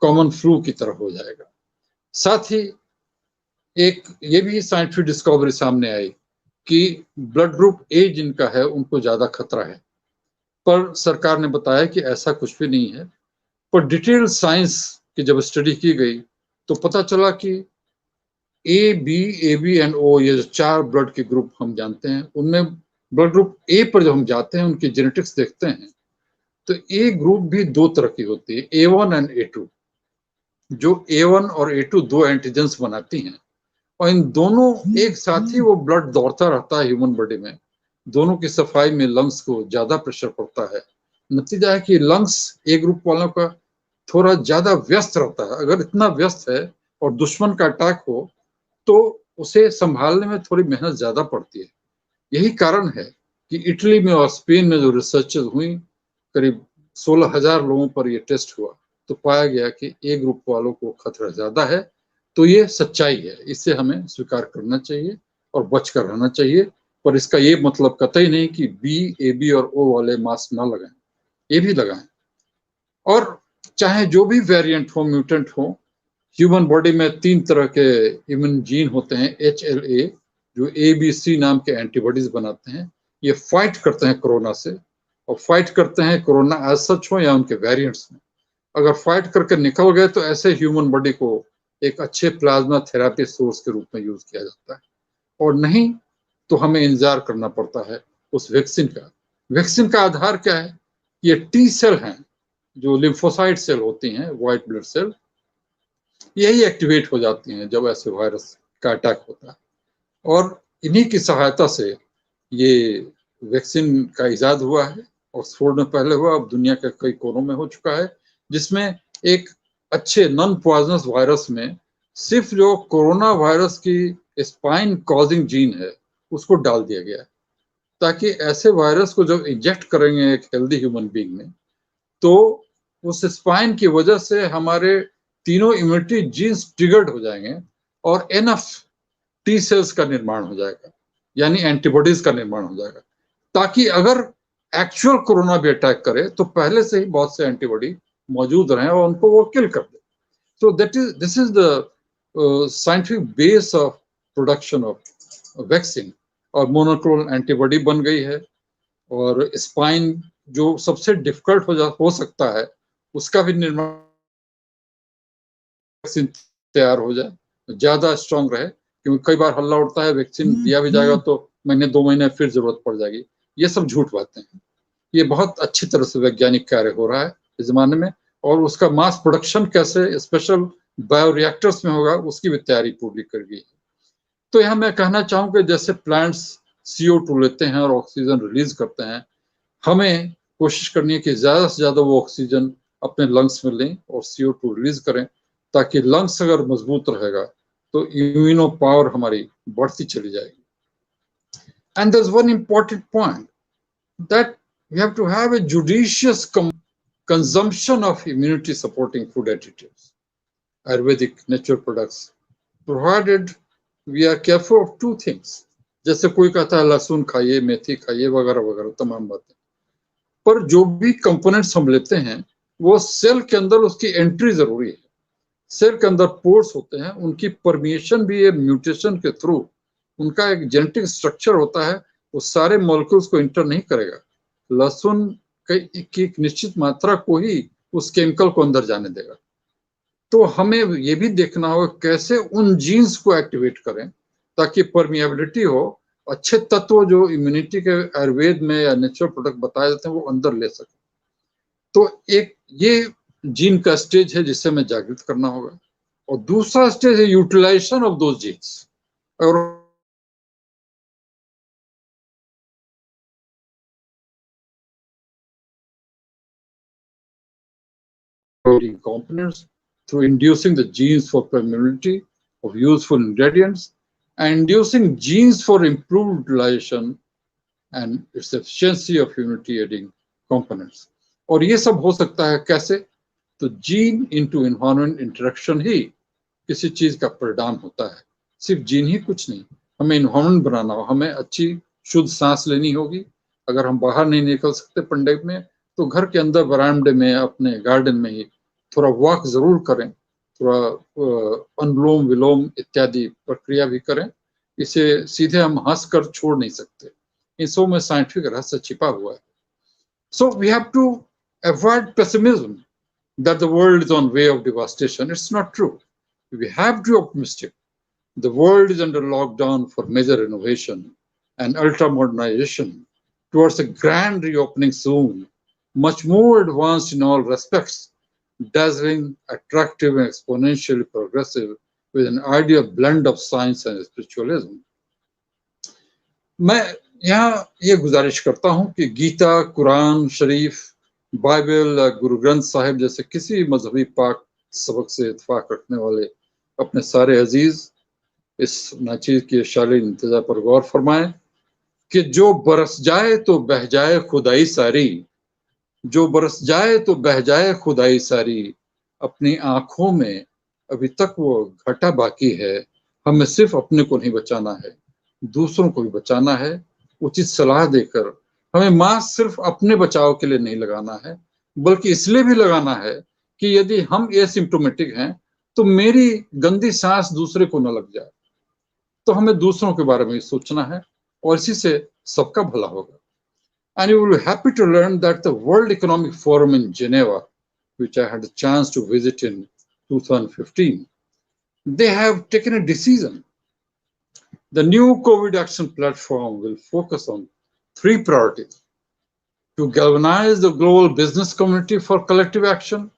कॉमन फ्लू की तरह हो जाएगा। साथ ही एक ये भी साइंटिफिक डिस्कवरी सामने आई कि ब्लड ग्रुप ए जिनका है उनको ज्यादा खतरा है, पर सरकार ने बताया कि ऐसा कुछ भी नहीं है। पर डिटेल साइंस की जब स्टडी की गई तो पता चला कि ए बी एंड ओ, ये जो 4 ब्लड के ग्रुप हम जानते हैं, उनमें ब्लड ग्रुप ए पर जब हम जाते हैं, उनकी जेनेटिक्स देखते हैं, तो ए ग्रुप भी 2 तरह की होती है, A1 एंड A2। जो A1 और A2 2 एंटीजेंस बनाती हैं और इन दोनों एक साथ ही वो ब्लड दौड़ता रहता है ह्यूमन बॉडी में, दोनों की सफाई में लंग्स को ज्यादा प्रेशर पड़ता है। नतीजा है कि लंग्स ए ग्रुप वालों का थोड़ा ज्यादा व्यस्त रहता है। अगर इतना व्यस्त है और दुश्मन का अटैक हो तो उसे संभालने में थोड़ी मेहनत ज्यादा पड़ती है। यही कारण है कि इटली में और स्पेन में जो रिसर्च हुई, करीब 16,000 लोगों पर ये टेस्ट हुआ, तो पाया गया कि ए ग्रुप वालों को खतरा ज्यादा है। तो ये सच्चाई है, इसे हमें स्वीकार करना चाहिए और बचकर रहना चाहिए। पर इसका ये मतलब कतई नहीं कि बी, ए बी और ओ वाले मास्क ना लगाएं, ये भी लगाएं। और चाहे जो भी वेरिएंट हो, म्यूटेंट हो, ह्यूमन बॉडी में 3 तरह के इम्यून जीन होते हैं, HLA, जो ABC नाम के एंटीबॉडीज बनाते हैं। ये फाइट करते हैं कोरोना से, और फाइट करते हैं कोरोना एज सच हो या उनके वेरिएंट्स में। अगर फाइट करके निकल गए तो ऐसे ह्यूमन बॉडी को एक अच्छे प्लाज्मा थेरेपी सोर्स के रूप में यूज किया जाता है, और नहीं तो हमें इंतजार करना पड़ता है उस वैक्सीन का। वैक्सीन का आधार क्या है? ये टी सेल हैं, जो लिम्फोसाइट सेल होती हैं, व्हाइट ब्लड सेल, यही एक्टिवेट हो जाती हैं जब ऐसे वायरस का अटैक होता है। और इन्हीं की सहायता से ये वैक्सीन का इजाद हुआ है। ऑक्सफोर्ड में पहले हुआ, अब दुनिया के कई कोनों में हो चुका है, जिसमें एक अच्छे नॉन पॉइजनस वायरस में सिर्फ जो कोरोना वायरस की स्पाइन कॉजिंग जीन है उसको डाल दिया गया है, ताकि ऐसे वायरस को जब इंजेक्ट करेंगे एक हेल्दी ह्यूमन बीइंग में, तो उस स्पाइन की वजह से हमारे तीनों इम्यूनिटी जीन्स ट्रिगर्ड हो जाएंगे और एनफ टी सेल्स का निर्माण हो जाएगा, यानी एंटीबॉडीज का निर्माण हो जाएगा, ताकि अगर एक्चुअल कोरोना भी अटैक करे तो पहले से ही बहुत से एंटीबॉडी मौजूद रहे और उनको वो किल कर दे। So this is the scientific base of production of vaccine। और मोनोक्लोनल एंटीबॉडी बन गई है, और स्पाइन जो सबसे डिफिकल्ट हो सकता है उसका भी निर्माण, वैक्सीन तैयार हो जाए, ज्यादा स्ट्रांग रहे, क्योंकि कई बार हल्ला उठता है वैक्सीन दिया भी जाएगा तो महीने 2 महीने फिर जरूरत पड़ जाएगी। ये सब झूठ बातें हैं। ये बहुत अच्छी तरह से वैज्ञानिक कार्य हो रहा है इस जमाने में, और उसका मास प्रोडक्शन कैसे स्पेशल बायोरिएक्टर्स में होगा, उसकी भी तैयारी पूरी कर गई। तो यहाँ मैं कहना चाहूँ कि जैसे प्लांट्स CO2 लेते हैं और ऑक्सीजन रिलीज करते हैं, हमें कोशिश करनी है कि ज्यादा से ज्यादा वो ऑक्सीजन अपने लंग्स में लें और CO2 रिलीज करें, ताकि लंग्स अगर मजबूत रहेगा तो इम्यूनो पावर हमारी बढ़ती चली जाएगी। And there is one important point that we have to have a judicious consumption of immunity supporting food additives, Ayurvedic natural products, provided we are careful of two things. जैसे कोई कहता है लहसुन खाइए, मेथी खाइए, वगैरह वगैरह तमाम बातें, पर जो भी कंपोनेंट्स हम लेते हैं वो सेल के अंदर उसकी एंट्री जरूरी है। सेल के अंदर पोर्स होते हैं, उनकी परमिएशन भी है म्यूटेशन के थ्रू, उनका एक जेनेटिक स्ट्रक्चर होता है, वो सारे मॉलिक्यूल्स को इंटर नहीं करेगा। लहसुन की एक निश्चित मात्रा को ही उस केमिकल को अंदर जाने देगा। तो हमें ये भी देखना होगा कैसे उन जीन्स को एक्टिवेट करें ताकि परमिएबिलिटी हो, अच्छे तत्व जो इम्यूनिटी के आयुर्वेद में या नेचुरल प्रोडक्ट बताए जाते हैं वो अंदर ले सके। तो एक ये जीन का स्टेज है जिससे हमें जागृत करना होगा, और दूसरा स्टेज है यूटिलाइजेशन ऑफ दोज जीन्स। और components through inducing the genes for permeability of useful ingredients and inducing genes for improved utilization and its efficiency of immunity aiding components. और ये सब हो सकता है कैसे? तो जीन इनटू एनवायरनमेंट इंटरेक्शन ही किसी चीज का परिणाम होता है। सिर्फ जीन ही कुछ नहीं, हमें एनवायरनमेंट बनाना हो, हमें अच्छी शुद्ध सांस लेनी होगी। अगर हम बाहर नहीं निकल सकते पंडेमिक में, तो घर के अंदर बरामदे में, अपने गार्डन में ही थोड़ा वॉक जरूर करें, थोड़ा अनुलोम विलोम इत्यादि प्रक्रिया भी करें। इसे सीधे हम हंस कर छोड़ नहीं सकते, इन सब में साइंटिफिक रहस्य छिपा हुआ है। So we have to avoid pessimism that the world is on way of devastation. It's not true. We have to be optimistic. The world is under lockdown for major innovation and ultra modernization towards a grand reopening soon, much more advanced in all respects, dazzling, attractive, and exponentially progressive, with an ideal blend of science and spiritualism. मैं यहाँ ये गुजारिश करता हूँ कि गीता, कुरान शरीफ, Bible, Guru Granth Sahib जैसे किसी मजहबी पाक सबक से इत्फाक रखने वाले अपने सारे अजीज इस नाचीज की शालीन इंतजा पर गौर फरमाएं कि जो बरस जाए तो बह जाए खुदाई सारी, जो बरस जाए तो बह जाए खुदाई सारी, अपनी आंखों में अभी तक वो घटा बाकी है, हमें सिर्फ अपने को नहीं बचाना है, दूसरों को भी बचाना है। उचित सलाह देकर हमें मास्क सिर्फ अपने बचाव के लिए नहीं लगाना है, बल्कि इसलिए भी लगाना है कि यदि हम एसिम्प्टोमेटिक हैं तो मेरी गंदी सांस दूसरे को न लग जाए। तो हमें दूसरों के बारे में सोचना है और इसी से सबका भला होगा। And you will be happy to learn that the World Economic Forum in Geneva, which I had a chance to visit in 2015, they have taken a decision. The new COVID action platform will focus on 3 priorities: to galvanize the global business community for collective action,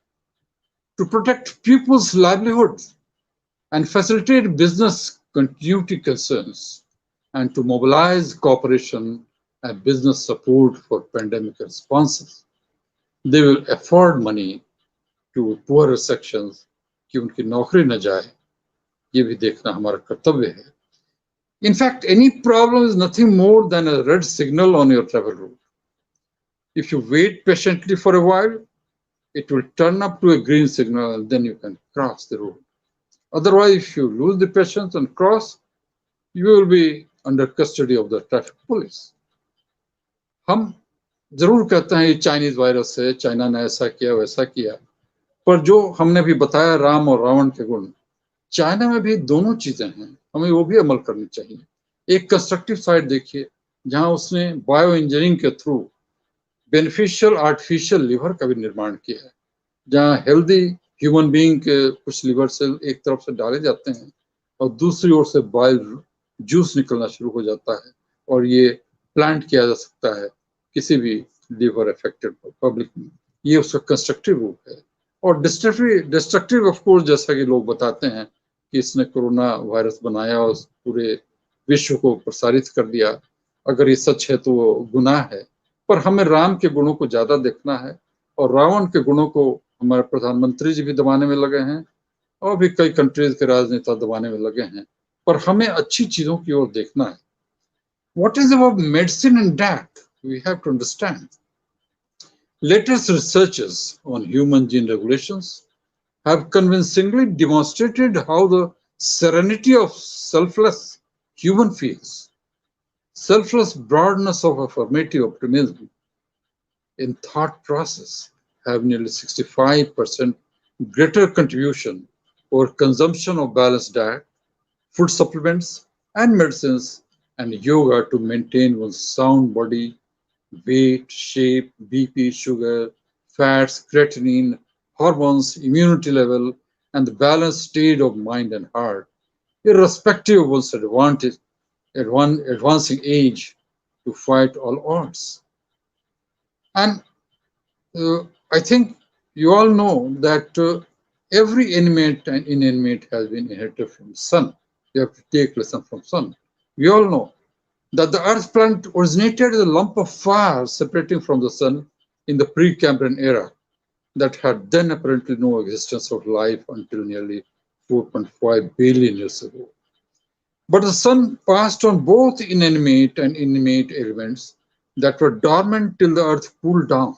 to protect people's livelihoods and facilitate business continuity concerns, and to mobilize cooperation and business support for pandemic responses. They will afford money to poorer sections कि उनकी नौकरी न जाए, ये भी देखना हमारा कर्तव्य है। In fact, any problem is nothing more than a red signal on your travel route. If you wait patiently for a while, it will turn up to a green signal and then you can cross the road. Otherwise, if you lose the patience and cross, you will be under custody of the traffic police. हम जरूर कहते हैं ये Chinese virus है, China ने ऐसा किया वैसा किया, पर जो हमने भी बताया राम और रावण के गुण, चाइना में भी दोनों चीजें हैं, हमें वो भी अमल करनी चाहिए। एक कंस्ट्रक्टिव साइड देखिए, जहां उसने बायो इंजीनियरिंग के थ्रू बेनिफिशियल आर्टिफिशियल लिवर का भी निर्माण किया है, जहां हेल्दी ह्यूमन बीइंग के कुछ लिवर सेल एक तरफ से डाले जाते हैं और दूसरी ओर से बाइल जूस निकलना शुरू हो जाता है, और ये प्लांट किया जा सकता है किसी भी लिवर अफेक्टेड पब्लिक में। ये उसका कंस्ट्रक्टिव रूप है। और डिस्ट्रक्टिव ऑफ कोर्स, जैसा कि लोग बताते हैं कि इसने कोरोना वायरस बनाया और पूरे विश्व को प्रसारित कर दिया। अगर ये सच है तो वो गुनाह है, पर हमें राम के गुणों को ज्यादा देखना है, और रावण के गुणों को हमारे प्रधानमंत्री जी भी दबाने में लगे हैं और भी कई कंट्रीज के राजनेता दबाने में लगे हैं, पर हमें अच्छी चीजों की ओर देखना है। What is about medicine and that? We have to understand. Latest researches on human gene regulations have convincingly demonstrated how the serenity of selfless human feels, selfless broadness of affirmative optimism in thought process have nearly 65% greater contribution over consumption of balanced diet, food supplements, and medicines, and yoga to maintain one's sound body, weight, shape, BP, sugar, fats, creatinine, hormones, immunity level, and the balanced state of mind and heart, irrespective of one's advancing age, to fight all odds. And I think you all know that every animate and inanimate has been inherited from the sun. You have to take lesson from sun. We all know that the Earth planet originated as a lump of fire separating from the sun in the Precambrian era that had then apparently no existence of life until nearly 4.5 billion years ago. But the sun passed on both inanimate and animate elements that were dormant till the Earth cooled down,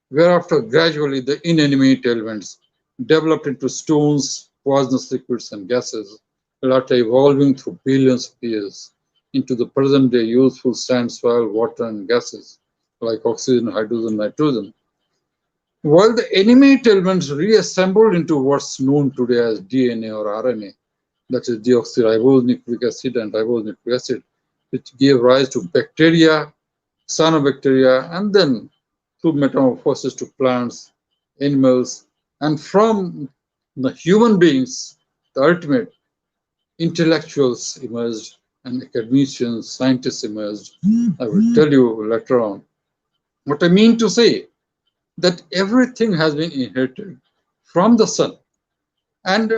whereafter gradually the inanimate elements developed into stones, poisonous liquids, and gases, later evolving through billions of years into the present day useful sand, soil, water, and gases like oxygen, hydrogen, nitrogen. While the animate elements reassembled into what's known today as DNA or RNA, that is deoxyribose nucleic acid and ribose nucleic acid, which gave rise to bacteria, cyanobacteria, and then through metamorphosis to plants, animals, and from the human beings, the ultimate intellectuals emerged and academicians, scientists emerged. I will tell you later on. What I mean to say that everything has been inherited from the sun, and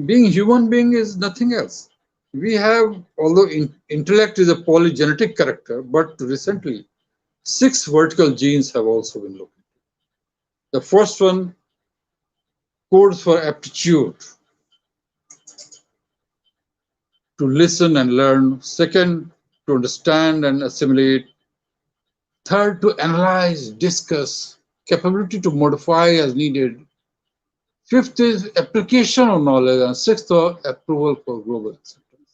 being human being is nothing else. We have, although intellect is a polygenetic character, but recently 6 vertical genes have also been located. The first one codes for aptitude to listen and learn. Second, to understand and assimilate. Third, to analyze, discuss, capability to modify as needed. Fifth is application of knowledge, and sixth, approval for global acceptance.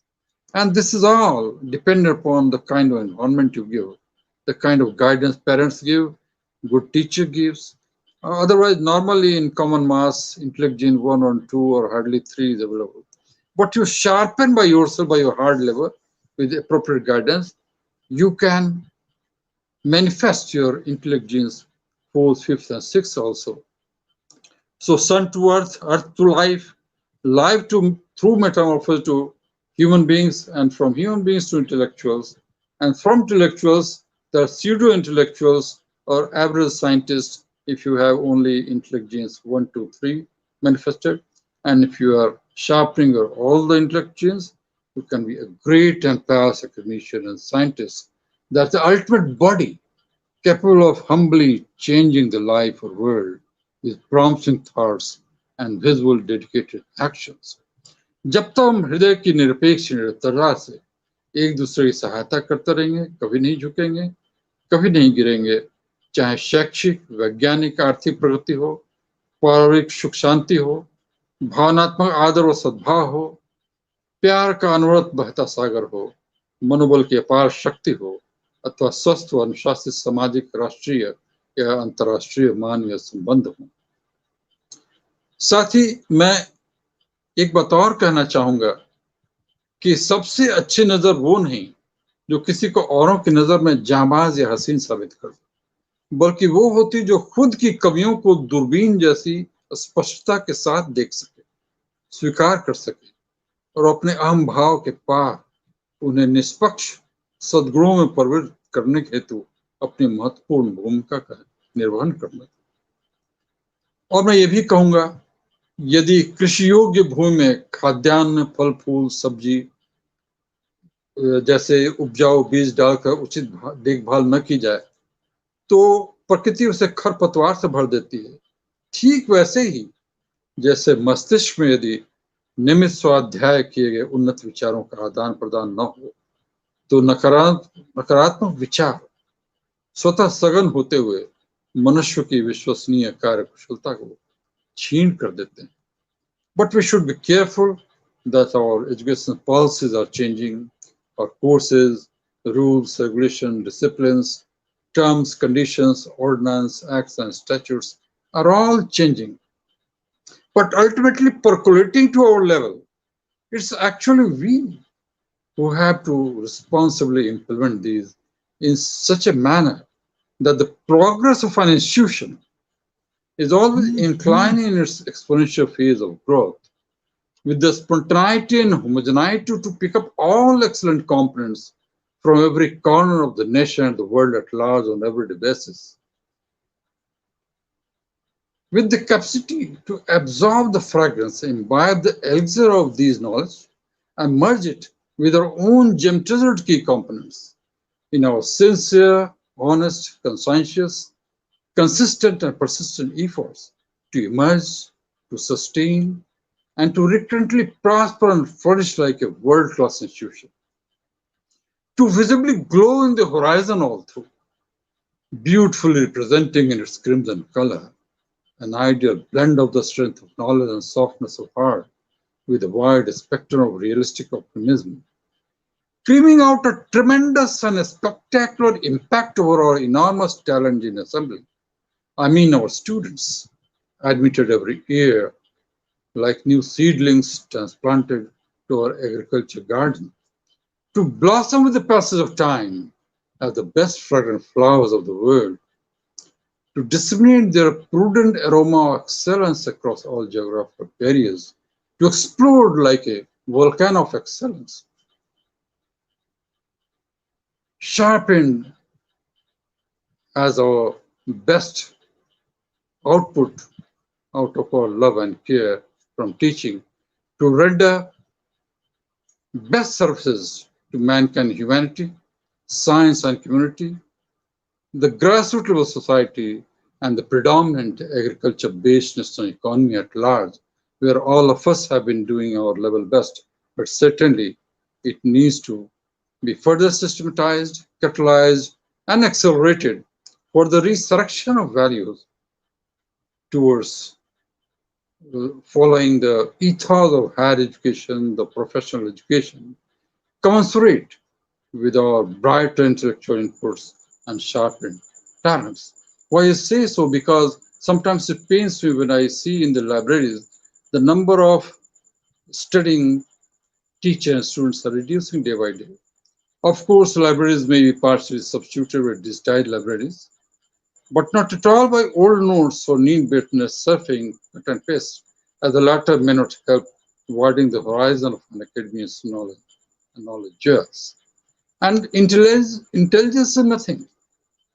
And this is all dependent upon the kind of environment you give, the kind of guidance parents give, good teacher gives. Otherwise, normally in common mass, intellect gene 1 or 2 or hardly 3 is available. But you sharpen by yourself, by your hard labor, with appropriate guidance, you can manifest your intellect genes 4th, 5th, and 6th also. So sun to earth, earth to life, life to through metamorphosis to human beings, and from human beings to intellectuals, and from intellectuals, the pseudo-intellectuals or average scientists if you have only intellect genes 1, 2, 3 manifested, and if you are sharpening your all the intellect genes, you can be a great and pious academician and scientist. That's the ultimate body capable of humbly changing the life or world with promising thoughts and visible dedicated actions. जब तक हम हृदय की निरपेक्ष निरंतरता से एक दूसरे की सहायता करते रहेंगे, कभी नहीं झुकेंगे, कभी नहीं गिरेंगे, चाहे शैक्षिक, वैज्ञानिक, आर्थिक प्रगति हो, पारिवारिक सुख शांति हो, भावनात्मक आदर और सद्भाव हो, प्यार का अनवरत बहता सागर हो, मनोबल की अपार शक्ति हो, अथवा स्वस्थ व अनुशासित सामाजिक, राष्ट्रीय या अंतर्राष्ट्रीय मानवीय संबंध हो। साथ ही मैं एक बात और कहना चाहूंगा कि सबसे अच्छी नजर वो नहीं जो किसी को औरों की नजर में जाबाज या हसीन साबित कर, बल्कि वो होती जो खुद की कमियों को दूरबीन जैसी स्पष्टता के साथ देख सके, स्वीकार कर सके और अपने अहम भाव के पार उन्हें निष्पक्ष सद्गुणों में परिवर्तित करने हेतु अपनी महत्वपूर्ण भूमिका का निर्वहन करना। और मैं ये भी कहूंगा, यदि कृषि योग्य भूमि में खाद्यान्न, फल फूल, सब्जी जैसे उपजाऊ बीज डालकर उचित देखभाल न की जाए तो प्रकृति उसे खरपतवार से भर देती है। ठीक वैसे ही जैसे मस्तिष्क में यदि नियमित स्वाध्याय किए गए उन्नत विचारों का आदान प्रदान न हो तो नकारात्मक विचार स्वतः सघन होते हुए मनुष्य की विश्वसनीय कार्य कुशलता को छीन कर देते हैं। But we should be careful that our education policies are changing. Our courses, rules, regulations, disciplines, terms, conditions, ordinance, acts, and statutes are all changing. But ultimately percolating to our level, it's actually we who have to responsibly implement these in such a manner that the progress of an institution is always inclining in its exponential phase of growth with the spontaneity and homogeneity to pick up all excellent components from every corner of the nation and the world at large on everyday basis. With the capacity to absorb the fragrance, imbibe the elixir of these knowledge, and merge it with our own gem-treasured key components in our sincere, honest, conscientious, consistent, and persistent efforts to emerge, to sustain, and to recurrently prosper and flourish like a world-class institution, to visibly glow in the horizon all through, beautifully representing in its crimson color an ideal blend of the strength of knowledge and softness of heart with a wide spectrum of realistic optimism, screaming out a tremendous and a spectacular impact over our enormous talent in assembly. I mean our students, admitted every year like new seedlings transplanted to our agriculture garden, to blossom with the passage of time as the best fragrant flowers of the world, to disseminate their prudent aroma of excellence across all geographical barriers, to explode like a volcano of excellence, sharpened as our best output out of our love and care from teaching, to render best services to mankind, humanity, science and community, the grassroots level society, and the predominant agriculture-based national economy at large, where all of us have been doing our level best, but certainly it needs to be further systematized, catalyzed, and accelerated for the resurrection of values towards following the ethos of higher education, the professional education, commensurate with our bright intellectual inputs and sharpened talents. Why I say so? Because sometimes it pains me when I see in the libraries the number of studying teachers and students are reducing day by day. Of course, libraries may be partially substituted with digitized libraries, but not at all by old notes or need-based surfing, cut and paste, as the latter may not help widening the horizon of an academia's knowledge years. And intelligence is nothing.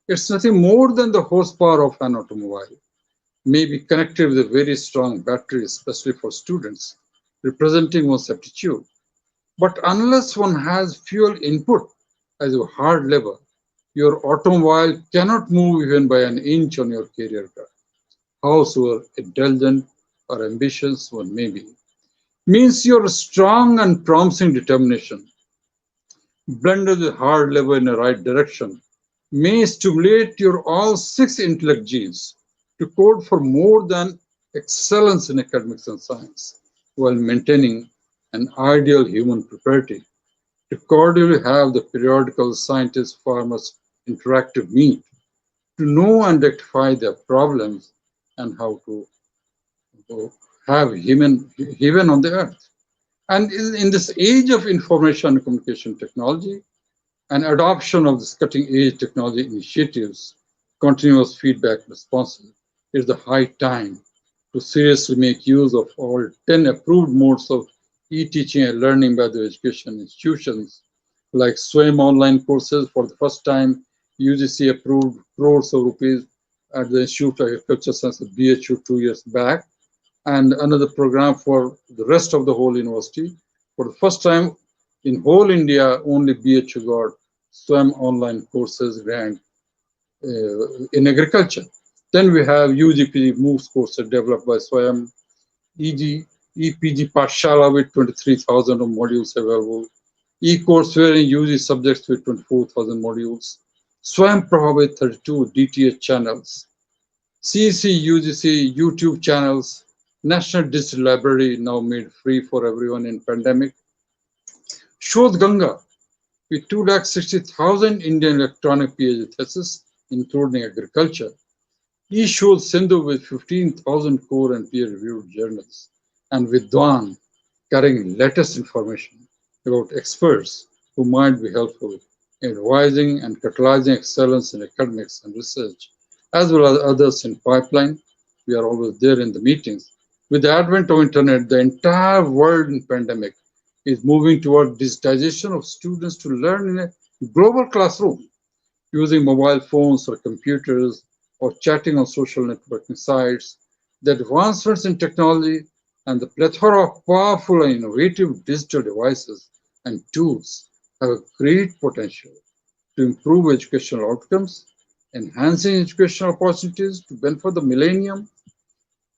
It's nothing more than the horsepower of an automobile, may be connected with a very strong battery, especially for students, representing one's aptitude. But unless one has fuel input as a hard lever, your automobile cannot move even by an inch on your career path, howsoever intelligent or ambitious one may be. Means your strong and promising determination blended with hard labor in the right direction, may stimulate your all six intellect genes to code for more than excellence in academics and science, while maintaining an ideal human property to cordially have the periodical scientist farmers interactive meet to know and rectify their problems and how to have heaven on the earth. And in this age of information and communication technology, and adoption of this cutting-edge technology initiatives, continuous feedback responses, is the high time to seriously make use of all 10 approved modes of e-teaching and learning by the education institutions, like SWAYM online courses for the first time, UGC approved crores of rupees at the Institute of Agriculture Sciences, BHU, 2 years back, and another program for the rest of the whole university. For the first time in whole India, only BHU got SWAM online courses grant in agriculture. Then we have UGP MOOCs courses developed by SWAM, EG, EPG Pathshala with 23,000 modules available, e-courseware in UG subjects with 24,000 modules, SWAM Prabha with 32 DTH channels, CEC, UGC YouTube channels, National Digital Library now made free for everyone in pandemic, Shodh Ganga with 260,000 Indian electronic PhD thesis, including agriculture, E-Shodh Sindhu with 15,000 core and peer-reviewed journals, and Vidwan carrying latest information about experts who might be helpful in advising and catalyzing excellence in academics and research, as well as others in pipeline. We are always there in the meetings. With the advent of internet, the entire world in pandemic is moving toward digitization of students to learn in a global classroom using mobile phones or computers or chatting on social networking sites. The advancements in technology and the plethora of powerful and innovative digital devices and tools have a great potential to improve educational outcomes, enhancing educational opportunities to benefit the millennium.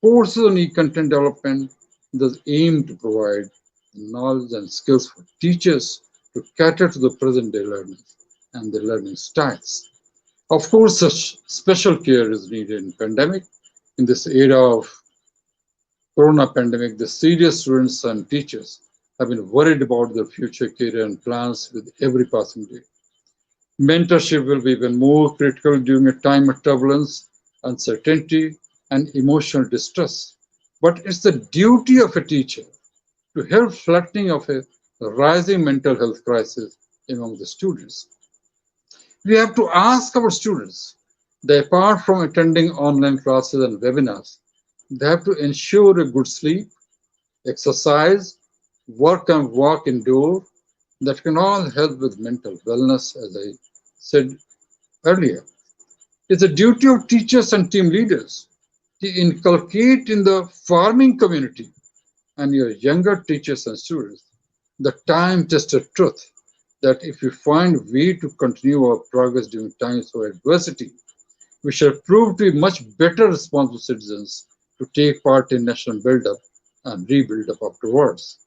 Courses on e-content development thus aim to provide knowledge and skills for teachers to cater to the present-day learners and their learning styles. Of course, such special care is needed in pandemic. In this era of corona pandemic, the serious students and teachers have been worried about their future career and plans with every passing day. Mentorship will be even more critical during a time of turbulence, uncertainty, and emotional distress. But it's the duty of a teacher to help flattening of a rising mental health crisis among the students. We have to ask our students that apart from attending online classes and webinars, they have to ensure a good sleep, exercise, work and walk indoor. That can all help with mental wellness, as I said earlier. It's a duty of teachers and team leaders to inculcate in the farming community and your younger teachers and students the time-tested truth that if we find a way to continue our progress during times of adversity, we shall prove to be much better responsible citizens to take part in national build-up and rebuild up afterwards.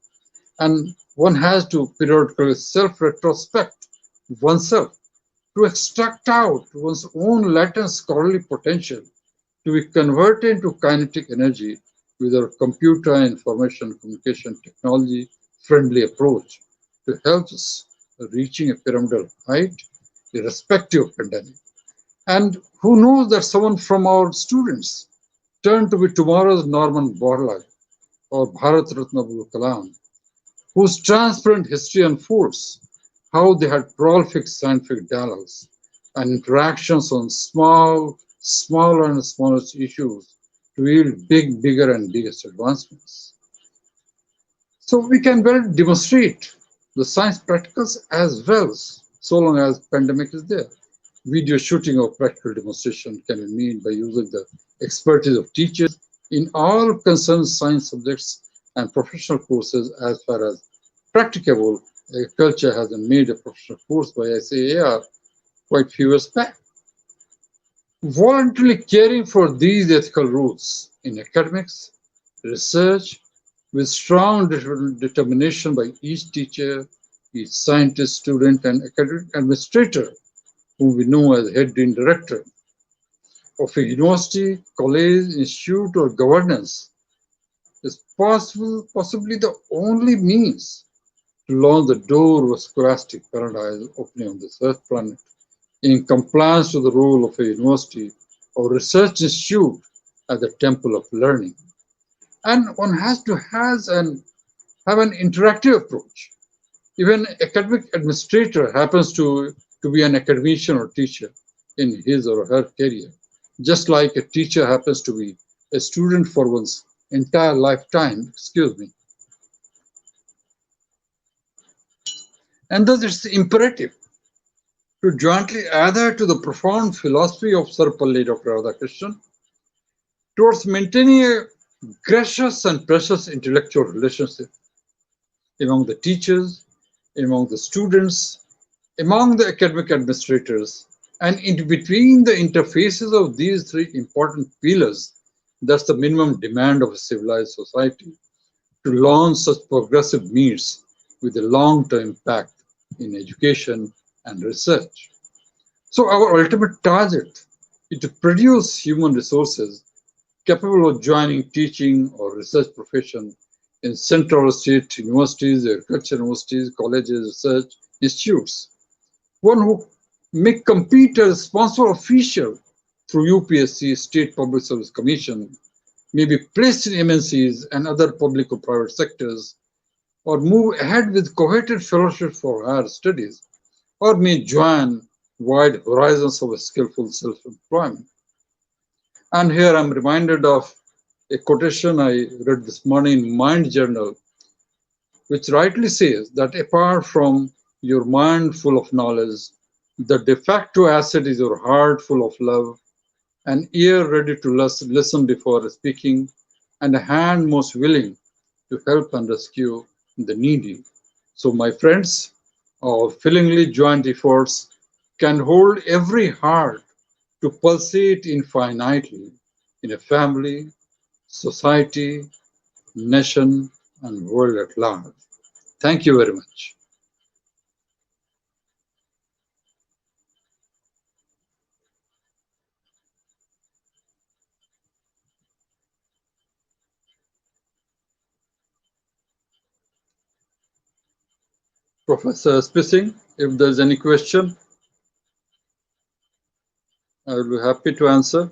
And one has to periodically self-retrospect oneself to extract out one's own latent scholarly potential to be converted into kinetic energy with our computer and information communication technology friendly approach to help us reaching a pyramidal height irrespective of pandemic. And who knows that someone from our students turn to be tomorrow's Norman Borlaug or Bharat Ratna Abdul Kalam, whose transparent history unfolds how they had prolific scientific dialogues and interactions on smaller and smaller issues to yield bigger and biggest advancements. So we can well demonstrate the science practicals as well, so long as pandemic is there. Video shooting of practical demonstration can be made by using the expertise of teachers in all concerned science subjects and professional courses as far as practicable. Agriculture has been made a professional course by SAAR quite few years back. Voluntarily caring for these ethical roots in academics, research, with strong determination by each teacher, each scientist, student, and academic administrator, whom we know as head dean director of a university, college, institute, or governance, is possibly the only means to launch the door of a scholastic paradise opening on this earth planet in compliance to the role of a university or research institute as the temple of learning. And one has to have an interactive approach. Even academic administrator happens to be an academician or teacher in his or her career, just like a teacher happens to be a student for one's entire lifetime, excuse me. And thus it's imperative to jointly adhere to the profound philosophy of Sarpalli Dr. Radhakrishnan towards maintaining a gracious and precious intellectual relationship among the teachers, among the students, among the academic administrators, and in between the interfaces of these three important pillars. That's the minimum demand of a civilized society to launch such progressive needs with a long-term impact in education and research. So our ultimate target is to produce human resources capable of joining teaching or research profession in central state universities, agriculture universities, colleges, research institutes. One who may compete as responsible official through UPSC, State Public Service Commission, may be placed in MNCs and other public or private sectors, or move ahead with coveted fellowship for higher studies, or may join wide horizons of a skillful self-employment. And here I'm reminded of a quotation I read this morning in Mind Journal, which rightly says that apart from your mind full of knowledge, the de facto asset is your heart full of love, an ear ready to listen before speaking, and a hand most willing to help and rescue the needy. So, my friends, our fillingly joint efforts can hold every heart to pulsate infinitely in a family, society, nation, and world at large. Thank you very much. Professor Spissing, if there's any question, I will be happy to answer.